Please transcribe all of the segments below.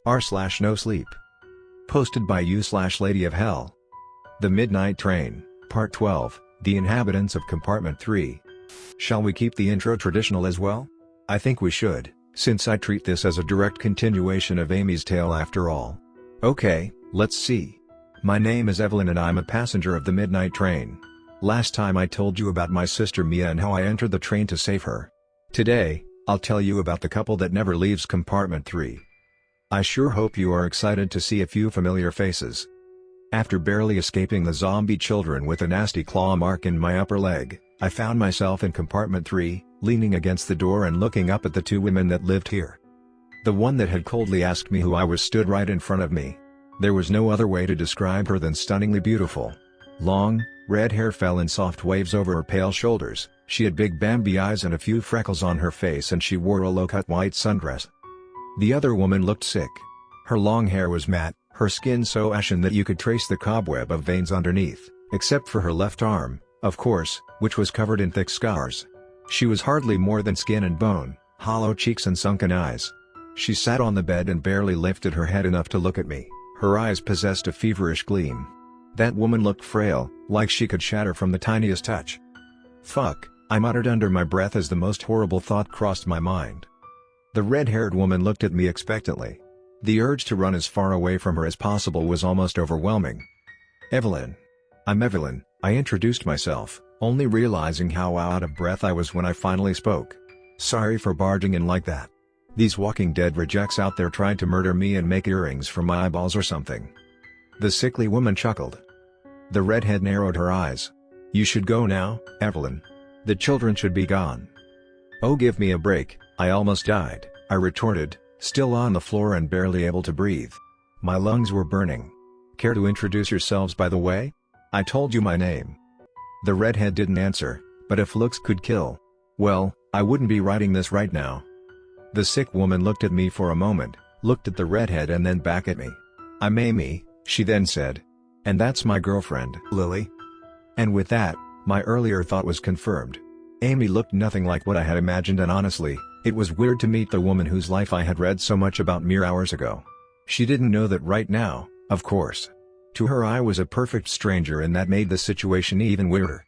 r/NoSleep. Posted by you/Lady of Hell. The Midnight Train, Part 12, The Inhabitants of Compartment 3. Shall we keep the intro traditional as well? I think we should, since I treat this as a direct continuation of Amy's tale after all. Okay, let's see. My name is Evelyn and I'm a passenger of the Midnight Train. Last time I told you about my sister Mia and how I entered the train to save her. Today, I'll tell you about the couple that never leaves Compartment 3. I sure hope you are excited to see a few familiar faces. After barely escaping the zombie children with a nasty claw mark in my upper leg, I found myself in Compartment 3, leaning against the door and looking up at the two women that lived here. The one that had coldly asked me who I was stood right in front of me. There was no other way to describe her than stunningly beautiful. Long, red hair fell in soft waves over her pale shoulders, she had big Bambi eyes and a few freckles on her face, and she wore a low-cut white sundress. The other woman looked sick. Her long hair was matte, her skin so ashen that you could trace the cobweb of veins underneath, except for her left arm, of course, which was covered in thick scars. She was hardly more than skin and bone, hollow cheeks and sunken eyes. She sat on the bed and barely lifted her head enough to look at me. Her eyes possessed a feverish gleam. That woman looked frail, like she could shatter from the tiniest touch. Fuck, I muttered under my breath as the most horrible thought crossed my mind. The red-haired woman looked at me expectantly. The urge to run as far away from her as possible was almost overwhelming. Evelyn. I'm Evelyn, I introduced myself, only realizing how out of breath I was when I finally spoke. Sorry for barging in like that. These Walking Dead rejects out there tried to murder me and make earrings from my eyeballs or something. The sickly woman chuckled. The redhead narrowed her eyes. You should go now, Evelyn. The children should be gone. Oh, give me a break, I almost died, I retorted, still on the floor and barely able to breathe. My lungs were burning. Care to introduce yourselves by the way? I told you my name. The redhead didn't answer, but if looks could kill, well, I wouldn't be writing this right now. The sick woman looked at me for a moment, looked at the redhead and then back at me. I'm Amy, she then said. And that's my girlfriend, Lily. And with that, my earlier thought was confirmed. Amy looked nothing like what I had imagined, and honestly, it was weird to meet the woman whose life I had read so much about mere hours ago. She didn't know that right now, of course. To her I was a perfect stranger, and that made the situation even weirder.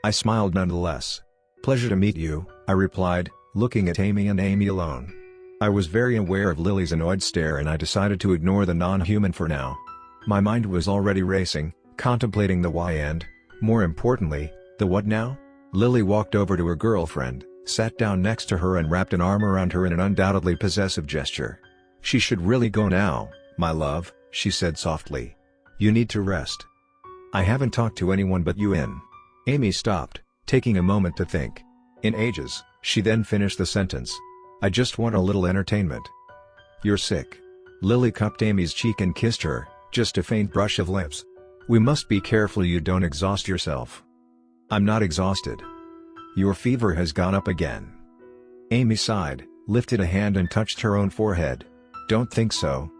I smiled nonetheless. Pleasure to meet you, I replied, looking at Amy and Amy alone. I was very aware of Lily's annoyed stare and I decided to ignore the non-human for now. My mind was already racing, contemplating the why and, more importantly, the what now? Lily walked over to her girlfriend, sat down next to her and wrapped an arm around her in an undoubtedly possessive gesture. She should really go now, my love, she said softly. You need to rest. I haven't talked to anyone but you in. Amy stopped, taking a moment to think. In ages, she then finished the sentence. I just want a little entertainment. You're sick. Lily cupped Amy's cheek and kissed her, just a faint brush of lips. We must be careful you don't exhaust yourself. I'm not exhausted. Your fever has gone up again. Amy sighed, lifted a hand and touched her own forehead. Don't think so.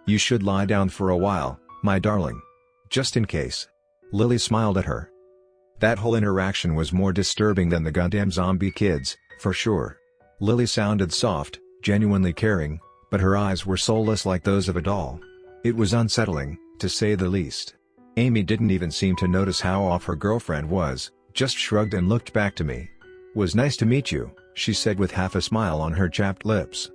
You should lie down for a while, my darling. Just in case. Lily smiled at her. That whole interaction was more disturbing than the goddamn zombie kids, for sure. Lily sounded soft, genuinely caring, but her eyes were soulless like those of a doll. It was unsettling, to say the least. Amy didn't even seem to notice how off her girlfriend was, just shrugged and looked back to me. Was nice to meet you, she said with half a smile on her chapped lips.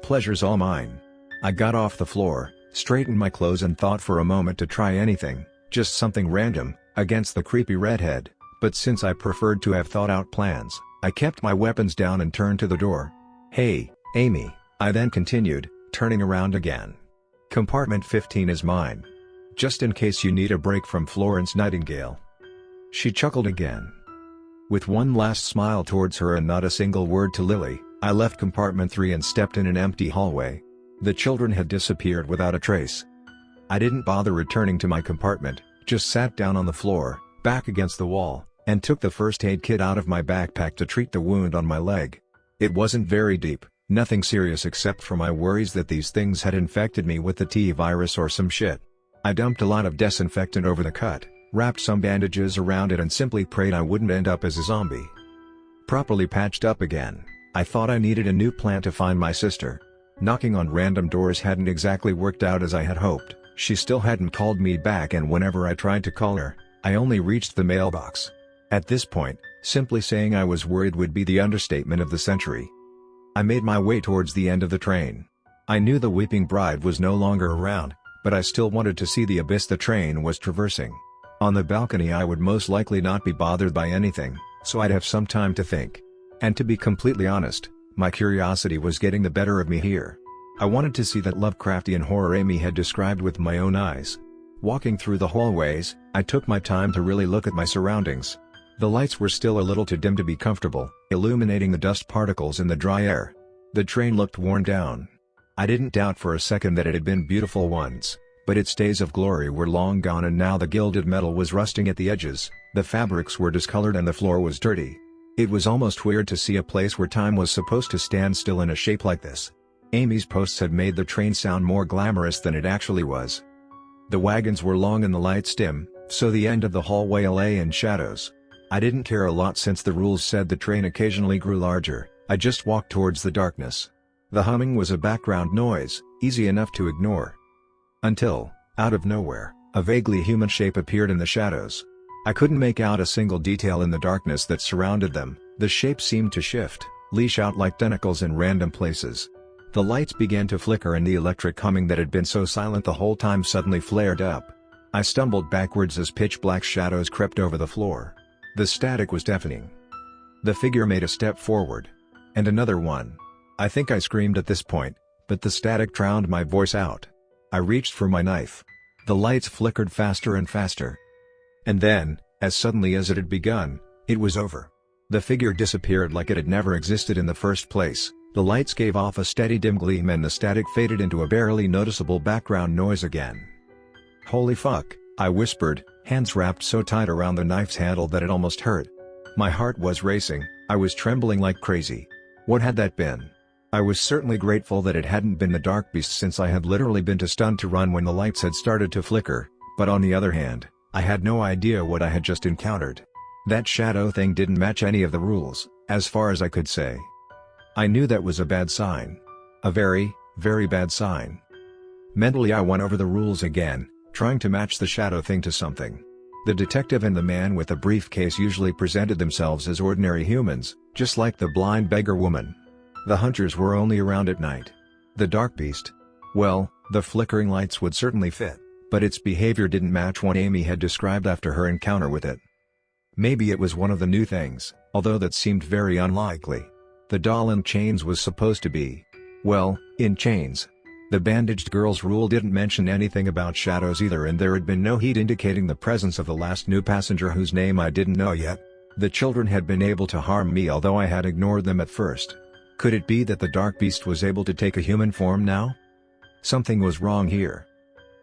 Pleasure's all mine. I got off the floor, straightened my clothes and thought for a moment to try anything, just something random, against the creepy redhead, but since I preferred to have thought out plans, I kept my weapons down and turned to the door. Hey, Amy, I then continued, turning around again. Compartment 15 is mine. Just in case you need a break from Florence Nightingale. She chuckled again. With one last smile towards her and not a single word to Lily, I left Compartment 3 and stepped in an empty hallway. The children had disappeared without a trace. I didn't bother returning to my compartment, just sat down on the floor, back against the wall, and took the first aid kit out of my backpack to treat the wound on my leg. It wasn't very deep, nothing serious except for my worries that these things had infected me with the T virus or some shit. I dumped a lot of disinfectant over the cut, wrapped some bandages around it and simply prayed I wouldn't end up as a zombie. Properly patched up again, I thought I needed a new plan to find my sister. Knocking on random doors hadn't exactly worked out as I had hoped. She still hadn't called me back, and whenever I tried to call her, I only reached the mailbox. At this point, simply saying I was worried would be the understatement of the century. I made my way towards the end of the train. I knew the weeping bride was no longer around, but I still wanted to see the abyss the train was traversing. On the balcony I would most likely not be bothered by anything, so I'd have some time to think. And to be completely honest, my curiosity was getting the better of me here. I wanted to see that Lovecraftian horror Amy had described with my own eyes. Walking through the hallways, I took my time to really look at my surroundings. The lights were still a little too dim to be comfortable, illuminating the dust particles in the dry air. The train looked worn down. I didn't doubt for a second that it had been beautiful once, but its days of glory were long gone, and now the gilded metal was rusting at the edges, the fabrics were discolored, and the floor was dirty. It was almost weird to see a place where time was supposed to stand still in a shape like this. Amy's posts had made the train sound more glamorous than it actually was. The wagons were long and the lights dim, so the end of the hallway lay in shadows. I didn't care a lot since the rules said the train occasionally grew larger. I just walked towards the darkness. The humming was a background noise, easy enough to ignore. Until, out of nowhere, a vaguely human shape appeared in the shadows. I couldn't make out a single detail in the darkness that surrounded them. The shape seemed to shift, leash out like tentacles in random places. The lights began to flicker and the electric humming that had been so silent the whole time suddenly flared up. I stumbled backwards as pitch-black shadows crept over the floor. The static was deafening. The figure made a step forward. And another one. I think I screamed at this point, but the static drowned my voice out. I reached for my knife. The lights flickered faster and faster. And then, as suddenly as it had begun, it was over. The figure disappeared like it had never existed in the first place. The lights gave off a steady dim gleam and the static faded into a barely noticeable background noise again. "Holy fuck," I whispered, hands wrapped so tight around the knife's handle that it almost hurt. My heart was racing, I was trembling like crazy. What had that been? I was certainly grateful that it hadn't been the dark beast, since I had literally been too stunned to run when the lights had started to flicker, but on the other hand, I had no idea what I had just encountered. That shadow thing didn't match any of the rules, as far as I could say. I knew that was a bad sign. A very, very bad sign. Mentally I went over the rules again, trying to match the shadow thing to something. The detective and the man with the briefcase usually presented themselves as ordinary humans, just like the blind beggar woman. The hunters were only around at night. The dark beast? Well, the flickering lights would certainly fit, but its behavior didn't match what Amy had described after her encounter with it. Maybe it was one of the new things, although that seemed very unlikely. The doll in chains was supposed to be, well, in chains. The bandaged girl's rule didn't mention anything about shadows either, and there had been no heat indicating the presence of the last new passenger whose name I didn't know yet. The children had been able to harm me, although I had ignored them at first. Could it be that the dark beast was able to take a human form now? Something was wrong here.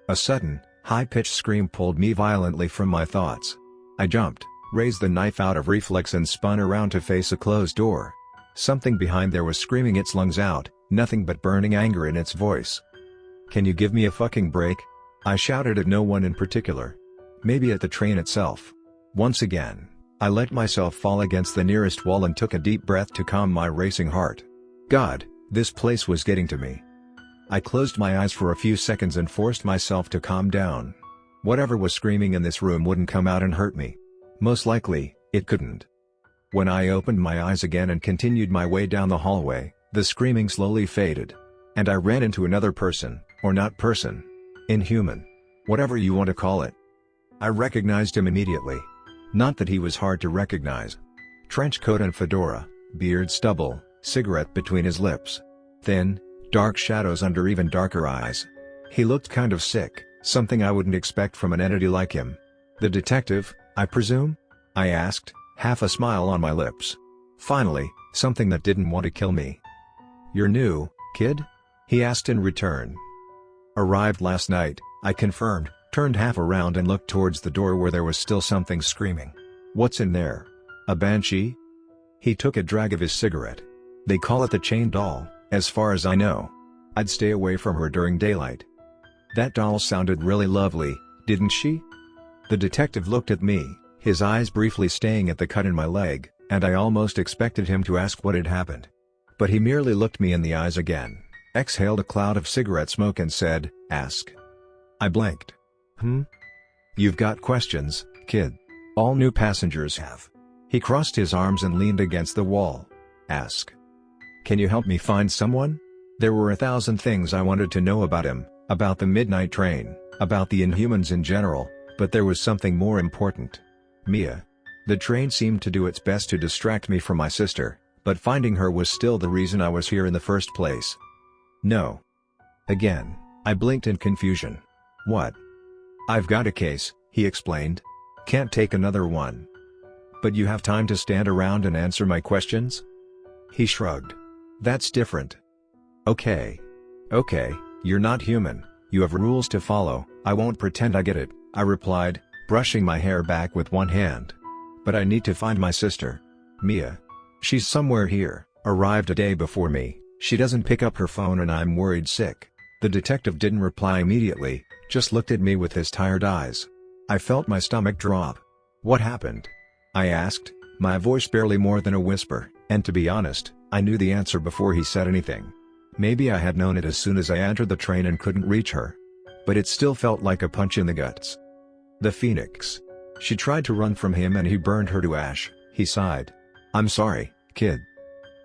A sudden, high-pitched scream pulled me violently from my thoughts. I jumped, raised the knife out of reflex and spun around to face a closed door. Something behind there was screaming its lungs out, nothing but burning anger in its voice. "Can you give me a fucking break?" I shouted at no one in particular. Maybe at the train itself. Once again, I let myself fall against the nearest wall and took a deep breath to calm my racing heart. God, this place was getting to me. I closed my eyes for a few seconds and forced myself to calm down. Whatever was screaming in this room wouldn't come out and hurt me. Most likely, it couldn't. When I opened my eyes again and continued my way down the hallway, the screaming slowly faded. And I ran into another person, or not person. Inhuman. Whatever you want to call it. I recognized him immediately. Not that he was hard to recognize. Trench coat and fedora, beard stubble, cigarette between his lips. Thin, dark shadows under even darker eyes. He looked kind of sick, something I wouldn't expect from an entity like him. "The detective, I presume?" I asked, half a smile on my lips. Finally, something that didn't want to kill me. "You're new, kid?" he asked in return. "Arrived last night," I confirmed, turned half around and looked towards the door where there was still something screaming. "What's in there? A banshee?" He took a drag of his cigarette. "They call it the chain doll, as far as I know. I'd stay away from her during daylight." "That doll sounded really lovely, didn't she?" The detective looked at me, his eyes briefly staying at the cut in my leg, and I almost expected him to ask what had happened. But he merely looked me in the eyes again. exhaled a cloud of cigarette smoke and said, "Ask." I blinked. You've got questions, kid. All new passengers have. He crossed his arms and leaned against the wall. Ask. Can you help me find someone? There were 1,000 things I wanted to know about him, about the midnight train, about the Inhumans in general, but there was something more important. Mia. The train seemed to do its best to distract me from my sister, but finding her was still the reason I was here in the first place. No. Again, I blinked in confusion. What? I've got a case, he explained. Can't take another one. But you have time to stand around and answer my questions? He shrugged. That's different. Okay, you're not human, you have rules to follow, I won't pretend I get it, I replied, brushing my hair back with one hand. But I need to find my sister. Mia. She's somewhere here, arrived a day before me, she doesn't pick up her phone and I'm worried sick. The detective didn't reply immediately, just looked at me with his tired eyes. I felt my stomach drop. What happened? I asked, my voice barely more than a whisper, and to be honest, I knew the answer before he said anything. Maybe I had known it as soon as I entered the train and couldn't reach her. But it still felt like a punch in the guts. The Phoenix. She tried to run from him and he burned her to ash, he sighed. I'm sorry, kid.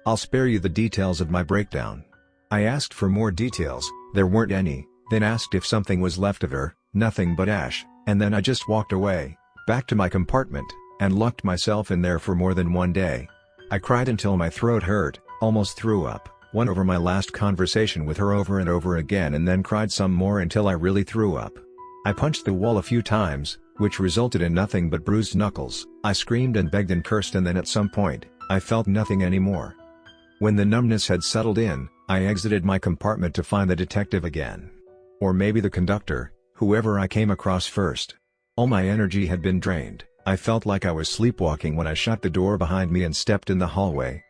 I'll spare you the details of my breakdown. I asked for more details, there weren't any, then asked if something was left of her, nothing but ash, and then I just walked away, back to my compartment, and locked myself in there for more than one day. I cried until my throat hurt, almost threw up, went over my last conversation with her over and over again and then cried some more until I really threw up. I punched the wall a few times, which resulted in nothing but bruised knuckles. I screamed and begged and cursed and then at some point, I felt nothing anymore. When the numbness had settled in, I exited my compartment to find the detective again. Or maybe the conductor, whoever I came across first. All my energy had been drained. I felt like I was sleepwalking when I shut the door behind me and stepped in the hallway.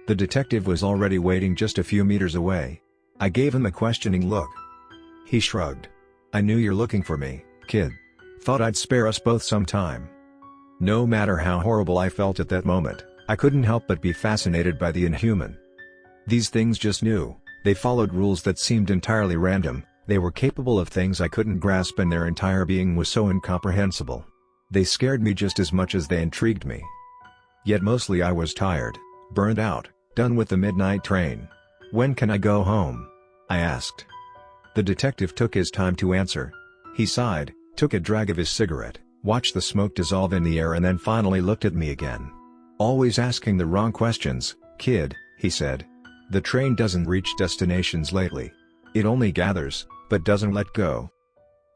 The detective was already waiting just a few meters away. I gave him a questioning look. He shrugged. I knew you're looking for me, kid. Thought I'd spare us both some time. No matter how horrible I felt at that moment, I couldn't help but be fascinated by the Inhuman. These things just knew, they followed rules that seemed entirely random, they were capable of things I couldn't grasp and their entire being was so incomprehensible. They scared me just as much as they intrigued me. Yet mostly I was tired, burned out, done with the midnight train. When can I go home? I asked. The detective took his time to answer. He sighed, took a drag of his cigarette, watched the smoke dissolve in the air and then finally looked at me again. Always asking the wrong questions, kid, he said. The train doesn't reach destinations lately. It only gathers, but doesn't let go.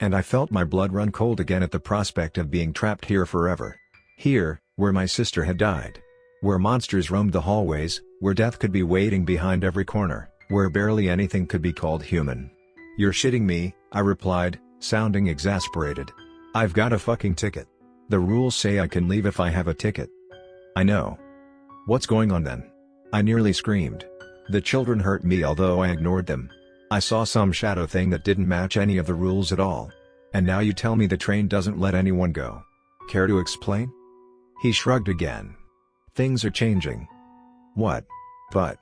And I felt my blood run cold again at the prospect of being trapped here forever. Here, where my sister had died. Where monsters roamed the hallways, where death could be waiting behind every corner, where barely anything could be called human. You're shitting me, I replied, sounding exasperated. I've got a fucking ticket. The rules say I can leave if I have a ticket. I know. What's going on then? I nearly screamed. The children hurt me although I ignored them. I saw some shadow thing that didn't match any of the rules at all. And now you tell me the train doesn't let anyone go. Care to explain? He shrugged again. Things are changing. What? But.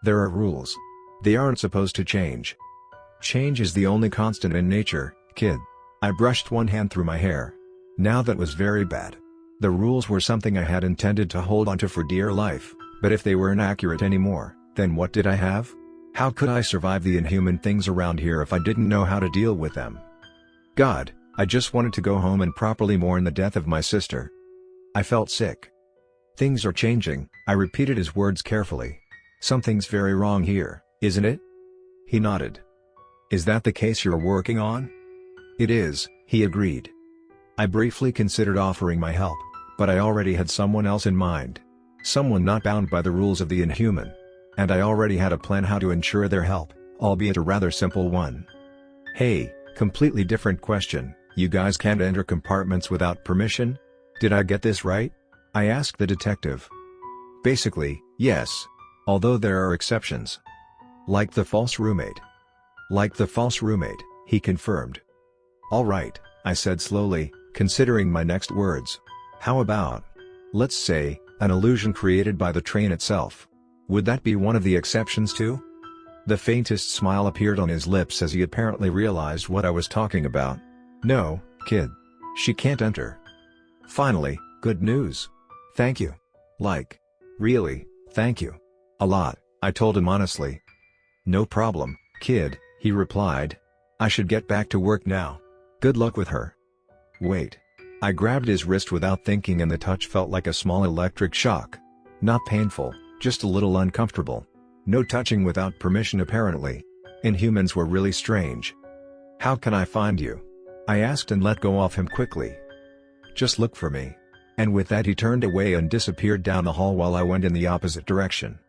There are rules. They aren't supposed to change. Change is the only constant in nature, kid. I brushed one hand through my hair. Now that was very bad. The rules were something I had intended to hold onto for dear life, but if they weren't accurate anymore, then what did I have? How could I survive the inhuman things around here if I didn't know how to deal with them? God, I just wanted to go home and properly mourn the death of my sister. I felt sick. Things are changing, I repeated his words carefully. Something's very wrong here, isn't it? He nodded. Is that the case you're working on? It is, he agreed. I briefly considered offering my help, but I already had someone else in mind. Someone not bound by the rules of the Inhuman. And I already had a plan how to ensure their help, albeit a rather simple one. Hey, completely different question, you guys can't enter compartments without permission? Did I get this right? I asked the detective. Basically, yes. Although there are exceptions. Like the false roommate. Like the false roommate, he confirmed. Alright, I said slowly, considering my next words. How about, let's say, an illusion created by the train itself? Would that be one of the exceptions too? The faintest smile appeared on his lips as he apparently realized what I was talking about. "No, kid. She can't enter." "Finally, good news. Thank you." "Like. Really, thank you. A lot," I told him honestly. "No problem, kid," he replied. "I should get back to work now. Good luck with her." "Wait." I grabbed his wrist without thinking and the touch felt like a small electric shock. Not painful, just a little uncomfortable. No touching without permission apparently. Inhumans were really strange. "How can I find you?" I asked and let go of him quickly. "Just look for me." And with that he turned away and disappeared down the hall while I went in the opposite direction.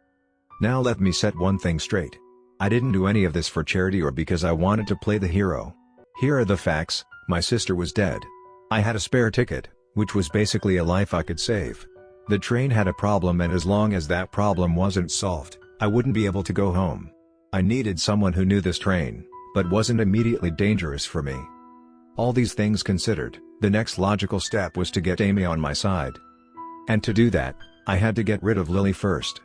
Now let me set one thing straight. I didn't do any of this for charity or because I wanted to play the hero. Here are the facts: my sister was dead. I had a spare ticket, which was basically a life I could save. The train had a problem and as long as that problem wasn't solved, I wouldn't be able to go home. I needed someone who knew this train, but wasn't immediately dangerous for me. All these things considered, the next logical step was to get Amy on my side. And to do that, I had to get rid of Lily first.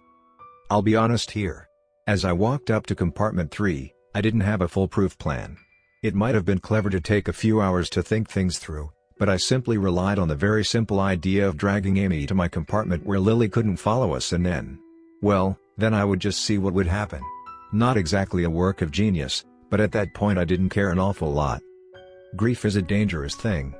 I'll be honest here. As I walked up to compartment 3, I didn't have a foolproof plan. It might have been clever to take a few hours to think things through, but I simply relied on the very simple idea of dragging Amy to my compartment where Lily couldn't follow us and then I would just see what would happen. Not exactly a work of genius, but at that point I didn't care an awful lot. Grief is a dangerous thing.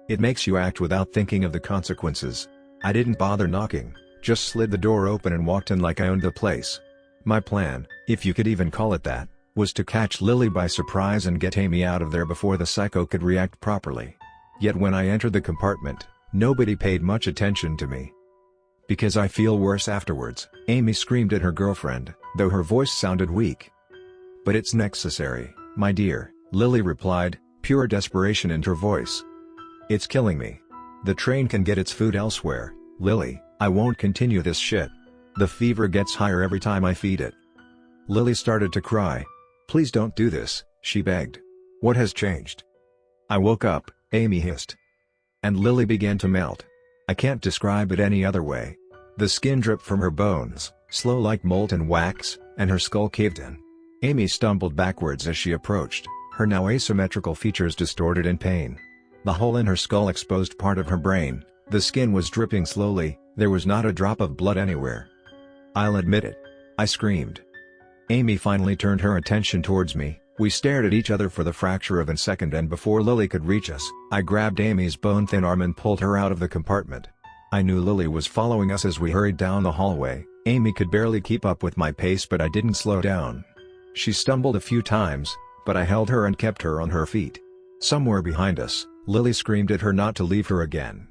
It makes you act without thinking of the consequences. I didn't bother knocking, just slid the door open and walked in like I owned the place. My plan, if you could even call it that, was to catch Lily by surprise and get Amy out of there before the psycho could react properly. Yet when I entered the compartment, nobody paid much attention to me. "Because I feel worse afterwards," Amy screamed at her girlfriend, though her voice sounded weak. "But it's necessary, my dear," Lily replied, pure desperation in her voice. "It's killing me. The train can get its food elsewhere, Lily, I won't continue this shit. The fever gets higher every time I feed it." Lily started to cry. "Please don't do this," she begged. "What has changed?" "I woke up," Amy hissed. And Lily began to melt. I can't describe it any other way. The skin dripped from her bones, slow like molten wax, and her skull caved in. Amy stumbled backwards as she approached, her now asymmetrical features distorted in pain. The hole in her skull exposed part of her brain, the skin was dripping slowly, there was not a drop of blood anywhere. "I'll admit it," I screamed. Amy finally turned her attention towards me. We stared at each other for the fraction of a second and before Lily could reach us, I grabbed Amy's bone-thin arm and pulled her out of the compartment. I knew Lily was following us as we hurried down the hallway. Amy could barely keep up with my pace but I didn't slow down. She stumbled a few times, but I held her and kept her on her feet. Somewhere behind us, Lily screamed at her not to leave her again.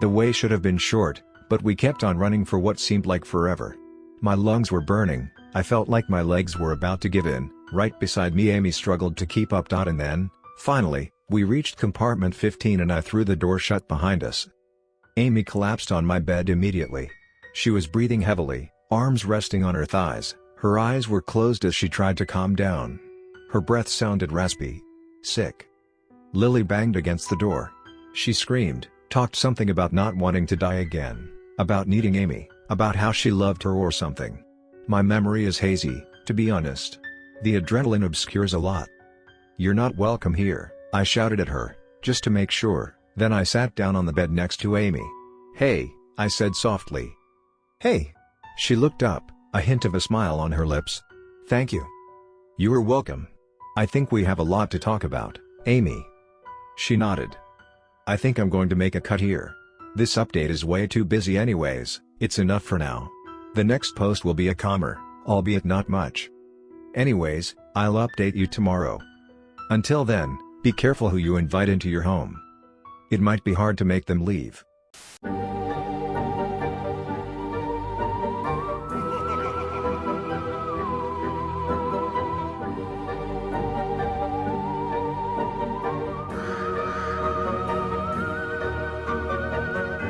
The way should have been short, but we kept on running for what seemed like forever. My lungs were burning, I felt like my legs were about to give in. Right beside me Amy struggled to keep up. And then, finally, we reached compartment 15 and I threw the door shut behind us. Amy collapsed on my bed immediately. She was breathing heavily, arms resting on her thighs, her eyes were closed as she tried to calm down. Her breath sounded raspy. Sick. Lily banged against the door. She screamed, talked something about not wanting to die again, about needing Amy, about how she loved her or something. My memory is hazy, to be honest. The adrenaline obscures a lot. "You're not welcome here," I shouted at her, just to make sure, then I sat down on the bed next to Amy. "Hey," I said softly. "Hey." She looked up, a hint of a smile on her lips. "Thank you." "You are welcome. I think we have a lot to talk about, Amy." She nodded. "I think I'm going to make a cut here. This update is way too busy anyways, it's enough for now. The next post will be a calmer, albeit not much. Anyways, I'll update you tomorrow. Until then, be careful who you invite into your home. It might be hard to make them leave."